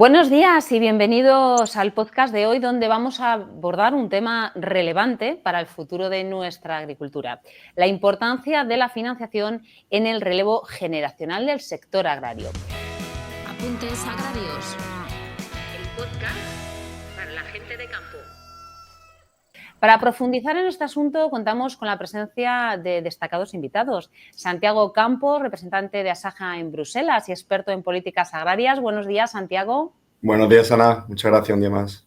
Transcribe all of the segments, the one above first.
Buenos días y bienvenidos al podcast de hoy, donde vamos a abordar un tema relevante para el futuro de nuestra agricultura: la importancia de la financiación en el relevo generacional del sector agrario. Apuntes agrarios. El podcast para la gente de campo. Para profundizar en este asunto, contamos con la presencia de destacados invitados. Santiago Campos, representante de Asaja en Bruselas y experto en políticas agrarias. Buenos días, Santiago. Buenos días, Ana. Muchas gracias un día más.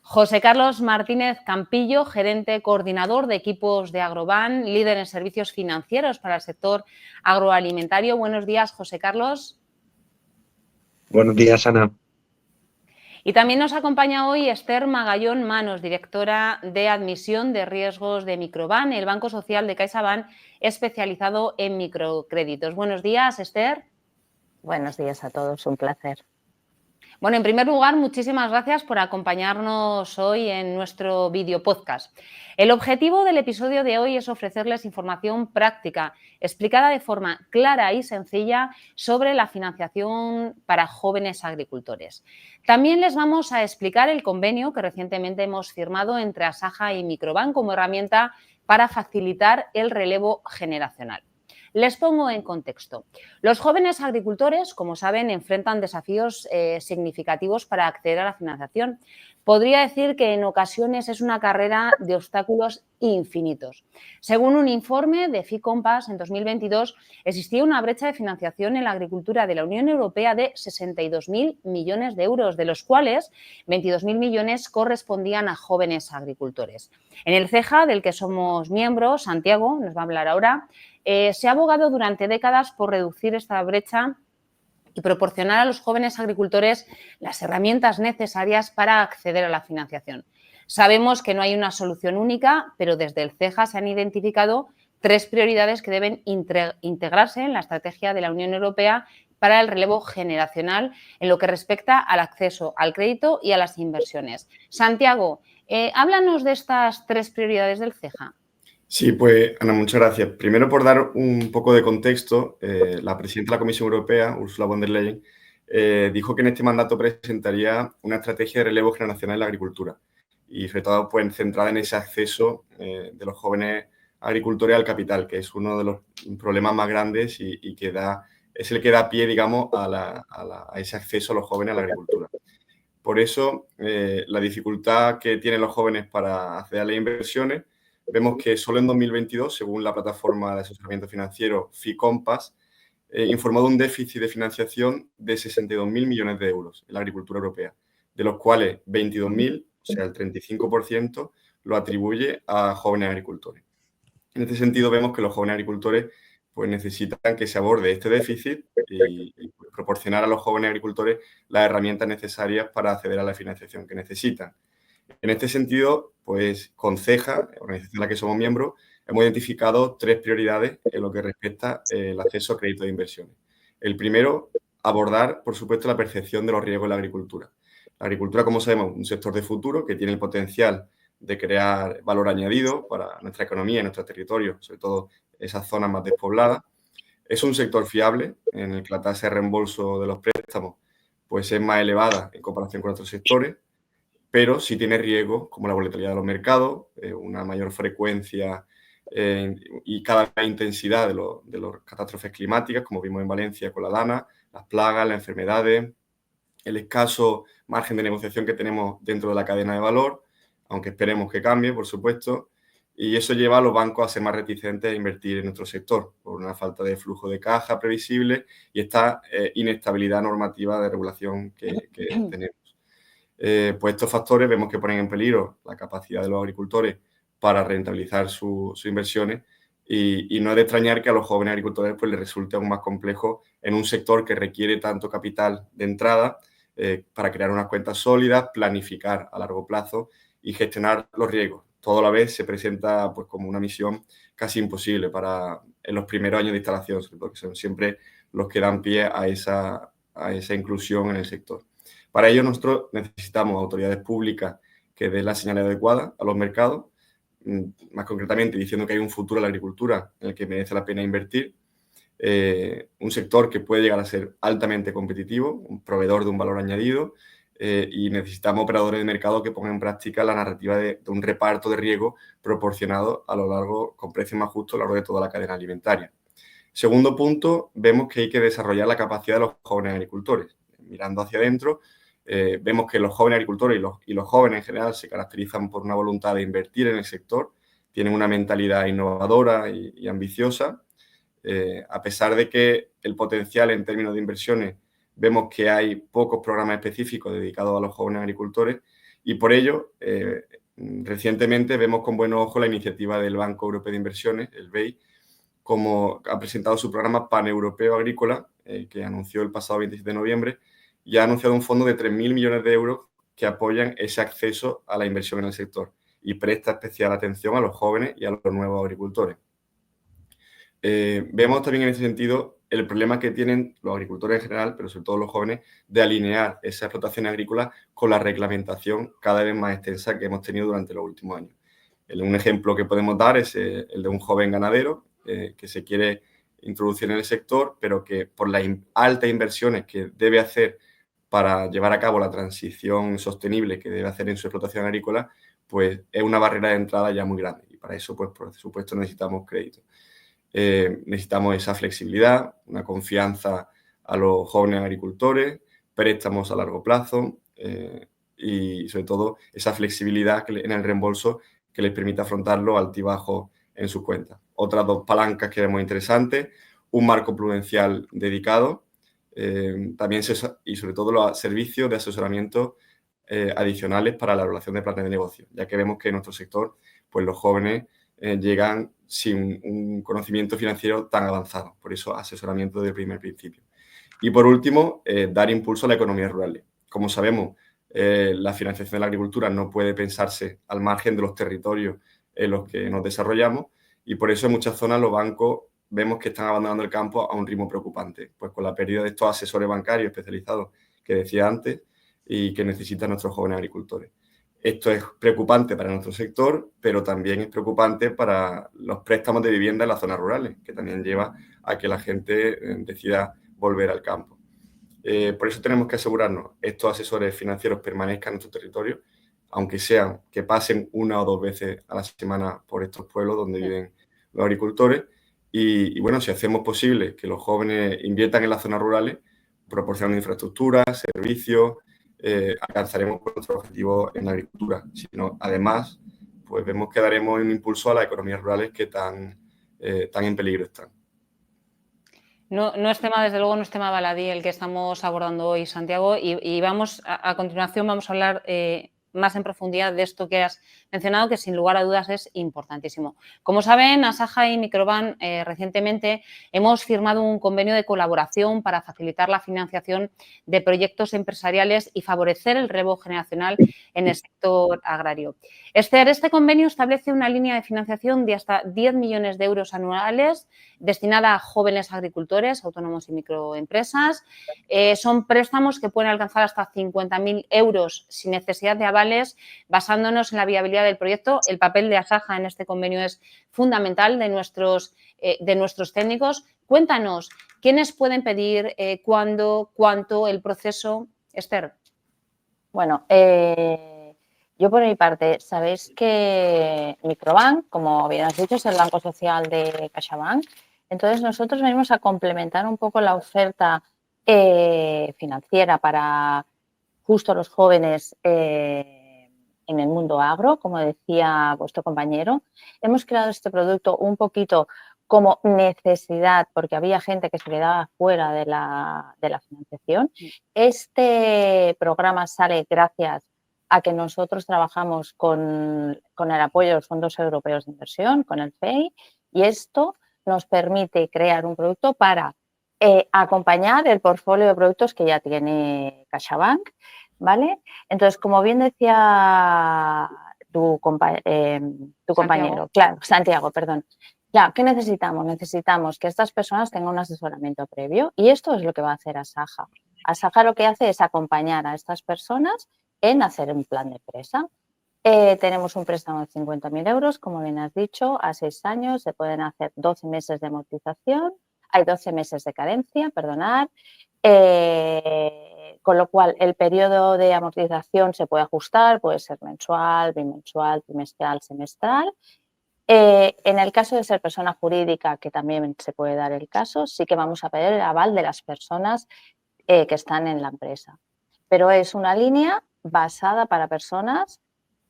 José Carlos Martínez Campillo, gerente coordinador de equipos de Agroban, líder en servicios financieros para el sector agroalimentario. Buenos días, José Carlos. Buenos días, Ana. Y también nos acompaña hoy Esther Magallón Manos, directora de admisión de riesgos de Microban, el Banco Social de CaixaBank, especializado en microcréditos. Buenos días, Esther. Buenos días a todos, un placer. Bueno, en primer lugar, muchísimas gracias por acompañarnos hoy en nuestro video podcast. El objetivo del episodio de hoy es ofrecerles información práctica, explicada de forma clara y sencilla sobre la financiación para jóvenes agricultores. También les vamos a explicar el convenio que recientemente hemos firmado entre Asaja y Microban como herramienta para facilitar el relevo generacional. Les pongo en contexto. Los jóvenes agricultores, como saben, enfrentan desafíos significativos para acceder a la financiación. Podría decir que en ocasiones es una carrera de obstáculos infinitos. Según un informe de FICOMPAS, en 2022 existía una brecha de financiación en la agricultura de la Unión Europea de 62.000 millones de euros, de los cuales 22.000 millones correspondían a jóvenes agricultores. En el CEJA, del que somos miembros, Santiago nos va a hablar ahora, se ha abogado durante décadas por reducir esta brecha y proporcionar a los jóvenes agricultores las herramientas necesarias para acceder a la financiación. Sabemos que no hay una solución única, pero desde el CEJA se han identificado 3 prioridades que deben integrarse en la estrategia de la Unión Europea para el relevo generacional en lo que respecta al acceso al crédito y a las inversiones. Santiago, háblanos de estas 3 prioridades del CEJA. Sí, pues Ana, muchas gracias. Primero, por dar un poco de contexto, la presidenta de la Comisión Europea, Ursula von der Leyen, dijo que en este mandato presentaría una estrategia de relevo generacional en la agricultura y sobre todo pues, centrada en ese acceso de los jóvenes agricultores al capital, que es uno de los problemas más grandes y que es el que da pie, digamos, a ese acceso a los jóvenes a la agricultura. Por eso, la dificultad que tienen los jóvenes para acceder a las inversiones. Vemos que solo en 2022, según la plataforma de asesoramiento financiero FICOMPAS, informó de un déficit de financiación de 62.000 millones de euros en la agricultura europea, de los cuales 22.000, o sea, el 35%, lo atribuye a jóvenes agricultores. En este sentido, vemos que los jóvenes agricultores pues, necesitan que se aborde este déficit y proporcionar a los jóvenes agricultores las herramientas necesarias para acceder a la financiación que necesitan. En este sentido, pues con CEJA, organización de la que somos miembros, hemos identificado 3 prioridades en lo que respecta el acceso a crédito de inversiones. El primero, abordar, por supuesto, la percepción de los riesgos en la agricultura. La agricultura, como sabemos, es un sector de futuro que tiene el potencial de crear valor añadido para nuestra economía y nuestro territorio, sobre todo esas zonas más despobladas. Es un sector fiable en el que la tasa de reembolso de los préstamos pues, es más elevada en comparación con otros sectores, pero sí tiene riesgos como la volatilidad de los mercados, una mayor frecuencia y cada vez intensidad de las catástrofes climáticas, como vimos en Valencia con la Dana, las plagas, las enfermedades, el escaso margen de negociación que tenemos dentro de la cadena de valor, aunque esperemos que cambie, por supuesto, y eso lleva a los bancos a ser más reticentes a invertir en nuestro sector por una falta de flujo de caja previsible y esta inestabilidad normativa de regulación que tenemos. Pues estos factores vemos que ponen en peligro la capacidad de los agricultores para rentabilizar sus inversiones y no es de extrañar que a los jóvenes agricultores pues, les resulte aún más complejo en un sector que requiere tanto capital de entrada para crear unas cuentas sólidas, planificar a largo plazo y gestionar los riesgos. Todo a la vez se presenta pues, como una misión casi imposible en los primeros años de instalación, porque son siempre los que dan pie a esa inclusión en el sector. Para ello, nosotros necesitamos autoridades públicas que den la señal adecuada a los mercados, más concretamente diciendo que hay un futuro en la agricultura en el que merece la pena invertir, un sector que puede llegar a ser altamente competitivo, un proveedor de un valor añadido, y necesitamos operadores de mercado que pongan en práctica la narrativa de un reparto de riesgo proporcionado a lo largo, con precios más justos a lo largo de toda la cadena alimentaria. Segundo punto, vemos que hay que desarrollar la capacidad de los jóvenes agricultores. Mirando hacia adentro, vemos que los jóvenes agricultores y los jóvenes en general se caracterizan por una voluntad de invertir en el sector, tienen una mentalidad innovadora y ambiciosa, a pesar de que el potencial en términos de inversiones, vemos que hay pocos programas específicos dedicados a los jóvenes agricultores y por ello, recientemente vemos con buenos ojos la iniciativa del Banco Europeo de Inversiones, el BEI, como ha presentado su programa Paneuropeo Agrícola, que anunció el pasado 27 de noviembre, y ha anunciado un fondo de 3.000 millones de euros que apoyan ese acceso a la inversión en el sector y presta especial atención a los jóvenes y a los nuevos agricultores. Vemos también en ese sentido el problema que tienen los agricultores en general, pero sobre todo los jóvenes, de alinear esa explotación agrícola con la reglamentación cada vez más extensa que hemos tenido durante los últimos años. Un ejemplo que podemos dar es el de un joven ganadero que se quiere introducir en el sector, pero que por las altas inversiones que debe hacer para llevar a cabo la transición sostenible que debe hacer en su explotación agrícola, pues es una barrera de entrada ya muy grande y para eso, pues por supuesto, necesitamos crédito. Necesitamos esa flexibilidad, una confianza a los jóvenes agricultores, préstamos a largo plazo y sobre todo esa flexibilidad en el reembolso que les permita afrontar los altibajos en sus cuentas. Otras dos palancas que vemos interesantes, un marco prudencial dedicado, también y sobre todo los servicios de asesoramiento adicionales para la elaboración de planes de negocio, ya que vemos que en nuestro sector pues los jóvenes llegan sin un conocimiento financiero tan avanzado, por eso asesoramiento de primer principio. Y por último, dar impulso a la economía rural. Como sabemos, la financiación de la agricultura no puede pensarse al margen de los territorios en los que nos desarrollamos y por eso en muchas zonas los bancos vemos que están abandonando el campo a un ritmo preocupante, pues con la pérdida de estos asesores bancarios especializados que decía antes y que necesitan nuestros jóvenes agricultores. Esto es preocupante para nuestro sector, pero también es preocupante para los préstamos de vivienda en las zonas rurales, que también lleva a que la gente decida volver al campo. Por eso tenemos que asegurarnos que estos asesores financieros permanezcan en nuestro territorio, aunque sean que pasen 1 o 2 veces a la semana por estos pueblos donde viven los agricultores. Y bueno, si hacemos posible que los jóvenes inviertan en las zonas rurales, proporcionando infraestructura, servicios, alcanzaremos nuestro objetivo en la agricultura. Sino, además, pues vemos que daremos un impulso a las economías rurales que tan en peligro están. No es tema, desde luego, no es tema baladí el que estamos abordando hoy, Santiago, y vamos a continuación vamos a hablar más en profundidad de esto que has mencionado, que sin lugar a dudas es importantísimo. Como saben, Asaja y Microban recientemente hemos firmado un convenio de colaboración para facilitar la financiación de proyectos empresariales y favorecer el relevo generacional en el sector agrario. Este convenio establece una línea de financiación de hasta 10 millones de euros anuales destinada a jóvenes agricultores, autónomos y microempresas. Son préstamos que pueden alcanzar hasta 50.000 euros sin necesidad de avales, basándonos en la viabilidad del proyecto. El papel de Asaja en este convenio es fundamental de nuestros técnicos. Cuéntanos, ¿quiénes pueden pedir, cuándo, cuánto, el proceso? Esther. Bueno, yo por mi parte, sabéis que Microbank, como bien has dicho, es el banco social de CaixaBank. Entonces, nosotros venimos a complementar un poco la oferta financiera para justo los jóvenes en el mundo agro, como decía vuestro compañero. Hemos creado este producto un poquito como necesidad, porque había gente que se quedaba fuera de la financiación. Este programa sale gracias a que nosotros trabajamos con el apoyo de los fondos europeos de inversión, con el FEI, y esto nos permite crear un producto para acompañar el portfolio de productos que ya tiene CaixaBank, ¿vale? Entonces, como bien decía tu compañero, claro, Santiago, perdón. Ya, ¿qué necesitamos? Necesitamos que estas personas tengan un asesoramiento previo y esto es lo que va a hacer Asaja. Asaja lo que hace es acompañar a estas personas en hacer un plan de empresa. Tenemos un préstamo de 50.000 euros, como bien has dicho, a 6 años, se pueden hacer 12 meses de amortización, hay 12 meses de carencia, perdonad, con lo cual el periodo de amortización se puede ajustar, puede ser mensual, bimensual, trimestral, semestral. En el caso de ser persona jurídica, que también se puede dar el caso, sí que vamos a pedir el aval de las personas que están en la empresa. Pero es una línea basada para personas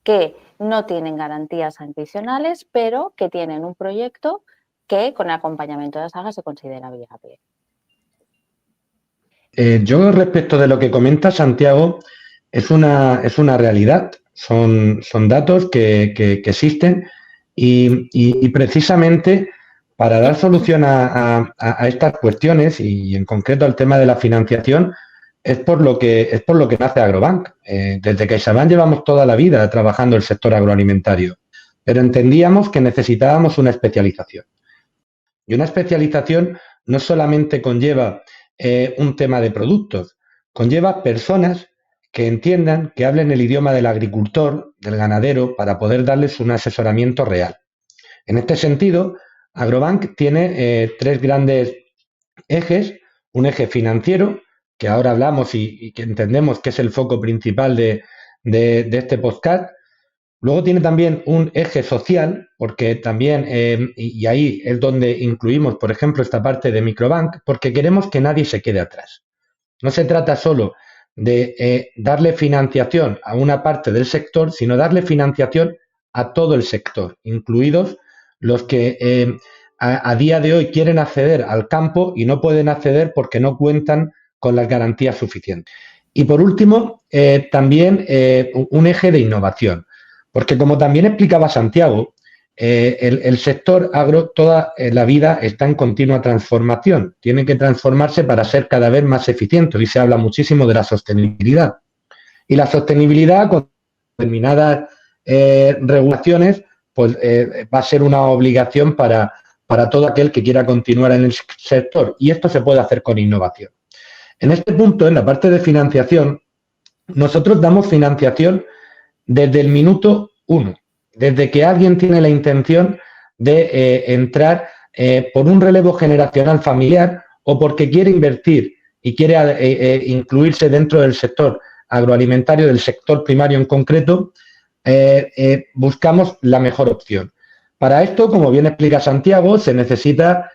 que no tienen garantías adicionales, pero que tienen un proyecto que con el acompañamiento de la SAGA se considera viable. Yo respecto de lo que comenta Santiago, es una realidad, son datos que existen y precisamente para dar solución a estas cuestiones y en concreto al tema de la financiación es por lo que nace Agrobank. Desde CaixaBank llevamos toda la vida trabajando el sector agroalimentario, pero entendíamos que necesitábamos una especialización. Y una especialización no solamente conlleva un tema de productos, conlleva personas que entiendan, que hablen el idioma del agricultor, del ganadero, para poder darles un asesoramiento real. En este sentido, Agrobank tiene 3 grandes ejes: un eje financiero, que ahora hablamos y que entendemos que es el foco principal de este podcast. Luego tiene también un eje social, porque también, y ahí es donde incluimos, por ejemplo, esta parte de Microbank, porque queremos que nadie se quede atrás. No se trata solo de darle financiación a una parte del sector, sino darle financiación a todo el sector, incluidos los que a día de hoy quieren acceder al campo y no pueden acceder porque no cuentan con las garantías suficientes. Y por último, también un eje de innovación. Porque como también explicaba Santiago, el sector agro toda la vida está en continua transformación. Tiene que transformarse para ser cada vez más eficiente. Hoy se habla muchísimo de la sostenibilidad. Y la sostenibilidad con determinadas regulaciones pues, va a ser una obligación para todo aquel que quiera continuar en el sector. Y esto se puede hacer con innovación. En este punto, en la parte de financiación, nosotros damos financiación desde el minuto 1, desde que alguien tiene la intención de entrar por un relevo generacional familiar o porque quiere invertir y quiere incluirse dentro del sector agroalimentario, del sector primario en concreto, buscamos la mejor opción. Para esto, como bien explica Santiago, se necesita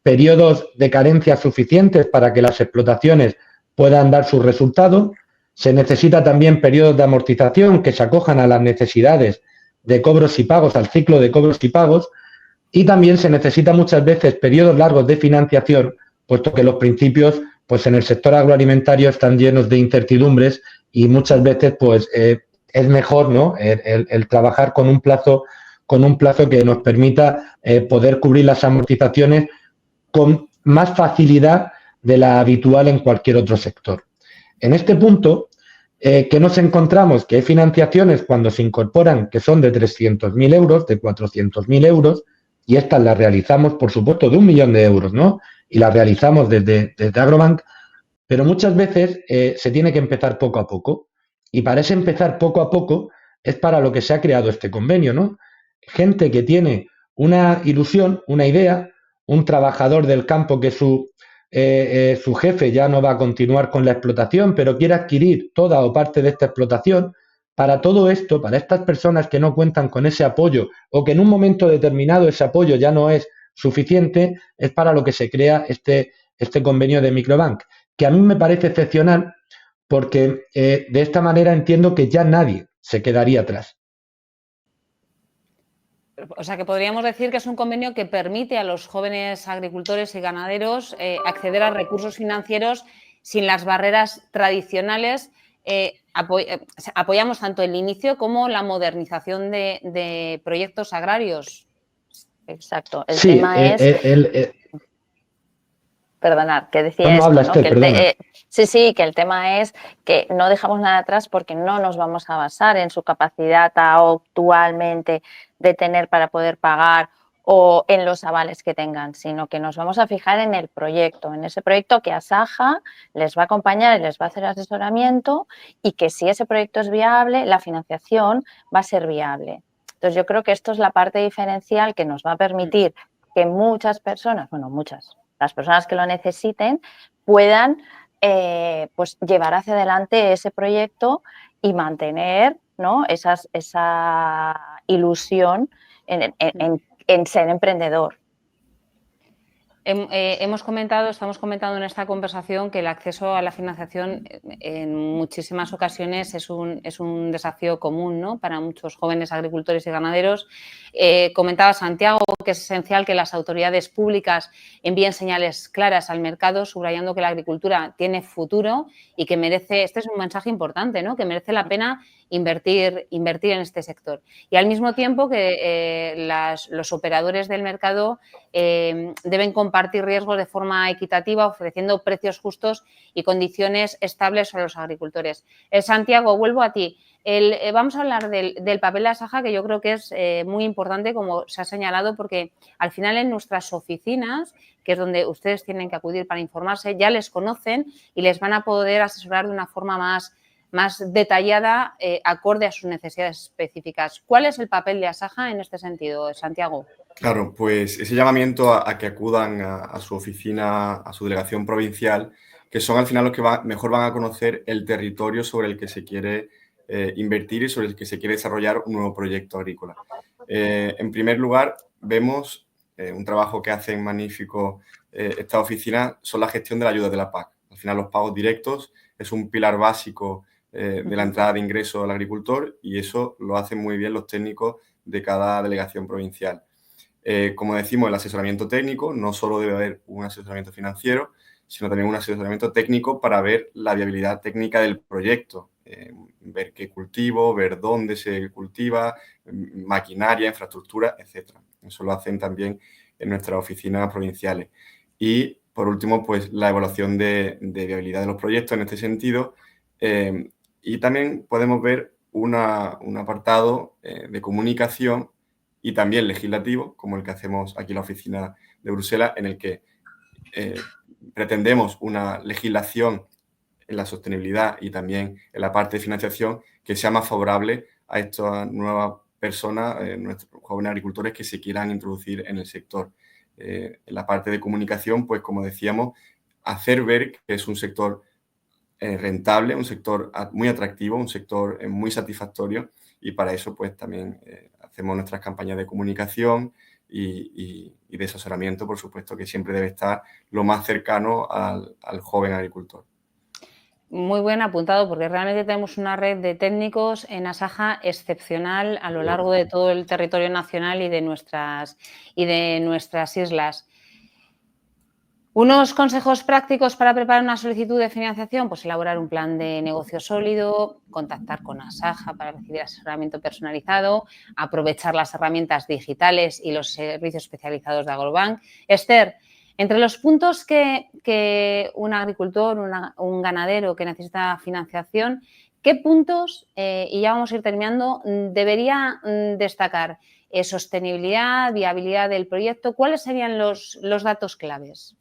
periodos de carencia suficientes para que las explotaciones puedan dar sus resultados. Se necesita también periodos de amortización que se acojan a las necesidades de cobros y pagos, al ciclo de cobros y pagos, y también se necesita muchas veces periodos largos de financiación, puesto que los principios pues en el sector agroalimentario están llenos de incertidumbres y muchas veces pues es mejor, ¿no?, el trabajar con un plazo que nos permita poder cubrir las amortizaciones con más facilidad de la habitual en cualquier otro sector. En este punto, ¿qué nos encontramos? Que hay financiaciones cuando se incorporan que son de 300.000 euros, de 400.000 euros, y estas las realizamos, por supuesto, de 1 millón de euros, ¿no? Y las realizamos desde Agrobank, pero muchas veces se tiene que empezar poco a poco. Y para ese empezar poco a poco es para lo que se ha creado este convenio, ¿no? Gente que tiene una ilusión, una idea, un trabajador del campo que su jefe ya no va a continuar con la explotación, pero quiere adquirir toda o parte de esta explotación. Para todo esto, para estas personas que no cuentan con ese apoyo o que en un momento determinado ese apoyo ya no es suficiente, es para lo que se crea este convenio de Microbank, que a mí me parece excepcional porque de esta manera entiendo que ya nadie se quedaría atrás. O sea, que podríamos decir que es un convenio que permite a los jóvenes agricultores y ganaderos acceder a recursos financieros sin las barreras tradicionales. Apoyamos tanto el inicio como la modernización de proyectos agrarios. Exacto. El tema es... Perdonad, que decía no, esto, habla ¿no? Esther, sí, que el tema es que no dejamos nada atrás porque no nos vamos a basar en su capacidad actualmente de tener para poder pagar o en los avales que tengan, sino que nos vamos a fijar en el proyecto, en ese proyecto que Asaja les va a acompañar y les va a hacer asesoramiento y que si ese proyecto es viable, la financiación va a ser viable. Entonces yo creo que esto es la parte diferencial que nos va a permitir que muchas personas, bueno, muchas, las personas que lo necesiten puedan pues llevar hacia adelante ese proyecto y mantener, ¿no? esa ilusión en ser emprendedor. Estamos comentando en esta conversación que el acceso a la financiación en muchísimas ocasiones es un desafío común, ¿no?, para muchos jóvenes agricultores y ganaderos. Comentaba Santiago que es esencial que las autoridades públicas envíen señales claras al mercado, subrayando que la agricultura tiene futuro y que merece, este es un mensaje importante, ¿no?, que merece la pena invertir en este sector. Y al mismo tiempo que los operadores del mercado deben compartir riesgos de forma equitativa, ofreciendo precios justos y condiciones estables a los agricultores. Santiago, vuelvo a ti. Vamos a hablar del papel de Asaja, que yo creo que es muy importante, como se ha señalado, porque al final en nuestras oficinas, que es donde ustedes tienen que acudir para informarse, ya les conocen y les van a poder asesorar de una forma más detallada, acorde a sus necesidades específicas. ¿Cuál es el papel de Asaja en este sentido, Santiago? Claro, pues ese llamamiento a que acudan a su oficina, a su delegación provincial, que son al final los que mejor van a conocer el territorio sobre el que se quiere invertir y sobre el que se quiere desarrollar un nuevo proyecto agrícola. En primer lugar, vemos un trabajo que hacen magnífico esta oficina, son la gestión de la ayuda de la PAC. Al final, los pagos directos es un pilar básico de la entrada de ingresos al agricultor, y eso lo hacen muy bien los técnicos de cada delegación provincial. Como decimos, el asesoramiento técnico, no solo debe haber un asesoramiento financiero, sino también un asesoramiento técnico para ver la viabilidad técnica del proyecto, ver qué cultivo, ver dónde se cultiva, maquinaria, infraestructura, etc. Eso lo hacen también en nuestras oficinas provinciales. Y, por último, pues la evaluación de viabilidad de los proyectos en este sentido. Y también podemos ver un apartado de comunicación y también legislativo, como el que hacemos aquí en la oficina de Bruselas, en el que pretendemos una legislación en la sostenibilidad y también en la parte de financiación que sea más favorable a estas nuevas personas, nuestros jóvenes agricultores que se quieran introducir en el sector. En la parte de comunicación, pues como decíamos, hacer ver que es un sector rentable, un sector muy atractivo, un sector muy satisfactorio, y para eso pues también hacemos nuestras campañas de comunicación y de asesoramiento, por supuesto, que siempre debe estar lo más cercano al joven agricultor. Muy buen apuntado, porque realmente tenemos una red de técnicos en Asaja excepcional a lo largo de todo el territorio nacional y de nuestras islas. Unos consejos prácticos para preparar una solicitud de financiación: pues elaborar un plan de negocio sólido, contactar con Asaja para recibir asesoramiento personalizado, aprovechar las herramientas digitales y los servicios especializados de Agrobank. Esther, entre los puntos que un agricultor, un ganadero que necesita financiación, ¿qué puntos, y ya vamos a ir terminando, debería destacar? Sostenibilidad, viabilidad del proyecto, ¿cuáles serían los datos claves?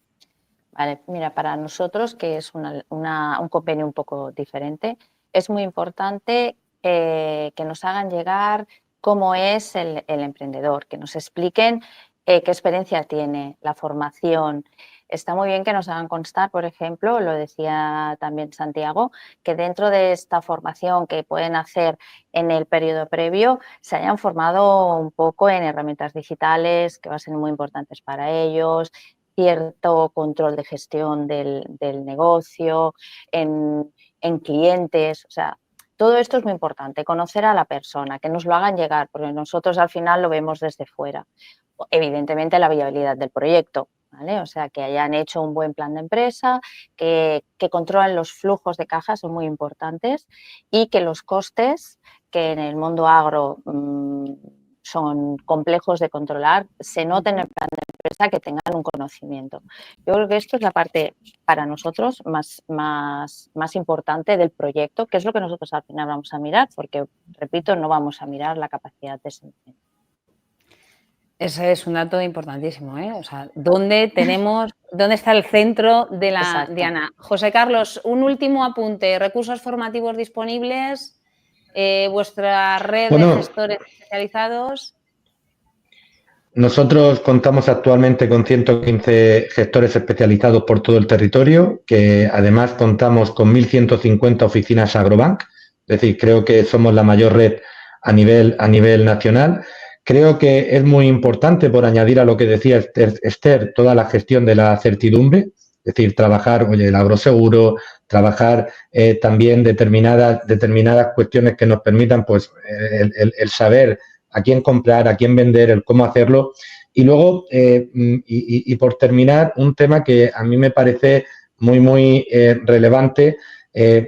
Vale, mira, para nosotros, que es un convenio un poco diferente, es muy importante que nos hagan llegar cómo es el emprendedor, que nos expliquen qué experiencia tiene, la formación. Está muy bien que nos hagan constar, por ejemplo, lo decía también Santiago, que dentro de esta formación que pueden hacer en el periodo previo, se hayan formado un poco en herramientas digitales, que va a ser muy importantes para ellos, cierto control de gestión del negocio, en clientes, o sea, todo esto es muy importante, conocer a la persona, que nos lo hagan llegar, porque nosotros al final lo vemos desde fuera. Evidentemente la viabilidad del proyecto, ¿vale? O sea, que hayan hecho un buen plan de empresa, que controlen los flujos de caja, son muy importantes, y que los costes, que en el mundo agro son complejos de controlar, se noten en el plan de empresa, que tengan un conocimiento. Yo creo que esto es la parte para nosotros más importante del proyecto, que es lo que nosotros al final vamos a mirar, porque, repito, no vamos a mirar la capacidad de sentimiento. Ese es un dato importantísimo, ¿eh? O sea, ¿dónde está el centro de la Exacto. diana? José Carlos, un último apunte. ¿Recursos formativos disponibles? ¿Vuestra red de gestores especializados? Nosotros contamos actualmente con 115 gestores especializados por todo el territorio, que además contamos con 1.150 oficinas Agrobank, es decir, creo que somos la mayor red a nivel nacional. Creo que es muy importante, por añadir a lo que decía Esther, toda la gestión de la certidumbre, es decir, trabajar el agroseguro, trabajar también determinadas cuestiones que nos permitan pues, el saber a quién comprar, a quién vender, el cómo hacerlo. Y luego, y por terminar, un tema que a mí me parece muy relevante.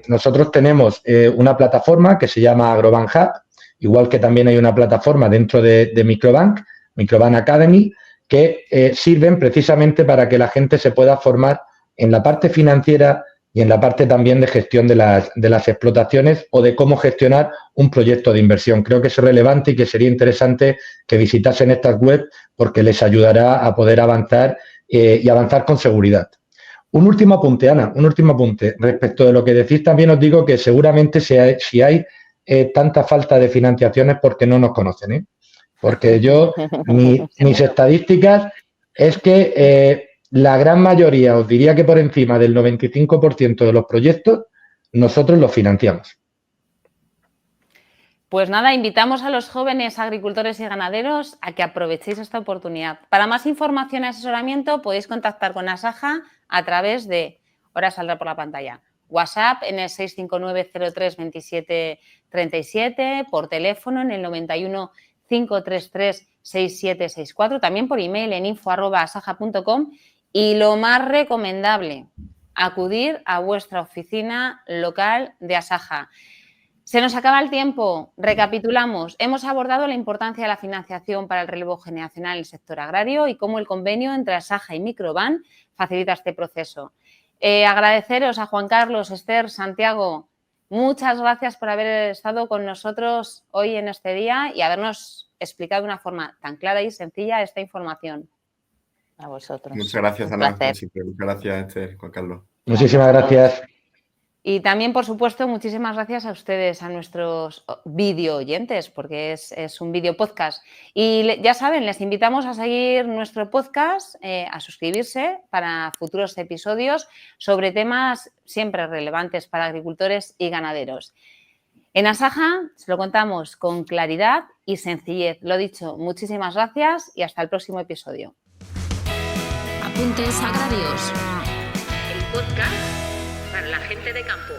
Nosotros tenemos una plataforma que se llama Agrobank Hub, igual que también hay una plataforma dentro de Microbank, Microbank Academy, que sirven precisamente para que la gente se pueda formar en la parte financiera y en la parte también de gestión de las explotaciones o de cómo gestionar un proyecto de inversión. Creo que es relevante y que sería interesante que visitasen estas webs porque les ayudará a poder avanzar y avanzar con seguridad. Un último apunte, Ana, Respecto de lo que decís, también os digo que seguramente si hay tanta falta de financiación es porque no nos conocen, ¿eh? Porque mis estadísticas es que la gran mayoría, os diría que por encima del 95% de los proyectos, nosotros los financiamos. Pues nada, invitamos a los jóvenes agricultores y ganaderos a que aprovechéis esta oportunidad. Para más información y asesoramiento podéis contactar con Asaja a través de, ahora saldrá por la pantalla, WhatsApp en el 659-03-27-37, por teléfono en el 91 533 6764, también por email en info@asaja.com y lo más recomendable, acudir a vuestra oficina local de Asaja. Se nos acaba el tiempo. Recapitulamos. Hemos abordado la importancia de la financiación para el relevo generacional en el sector agrario y cómo el convenio entre Asaja y Microbank facilita este proceso. Agradeceros a Juan Carlos, Esther, Santiago. Muchas gracias por haber estado con nosotros hoy en este día y habernos explicado de una forma tan clara y sencilla esta información. A vosotros. Muchas gracias, Ana. Muchas gracias, Esther, Juan Carlos. Muchísimas gracias. Y también, por supuesto, muchísimas gracias a ustedes, a nuestros video oyentes, porque es un video podcast. Y ya saben, les invitamos a seguir nuestro podcast, a suscribirse para futuros episodios sobre temas siempre relevantes para agricultores y ganaderos. En Asaja se lo contamos con claridad y sencillez. Lo dicho, muchísimas gracias y hasta el próximo episodio. Apuntes agrarios. El podcast para la gente de campo.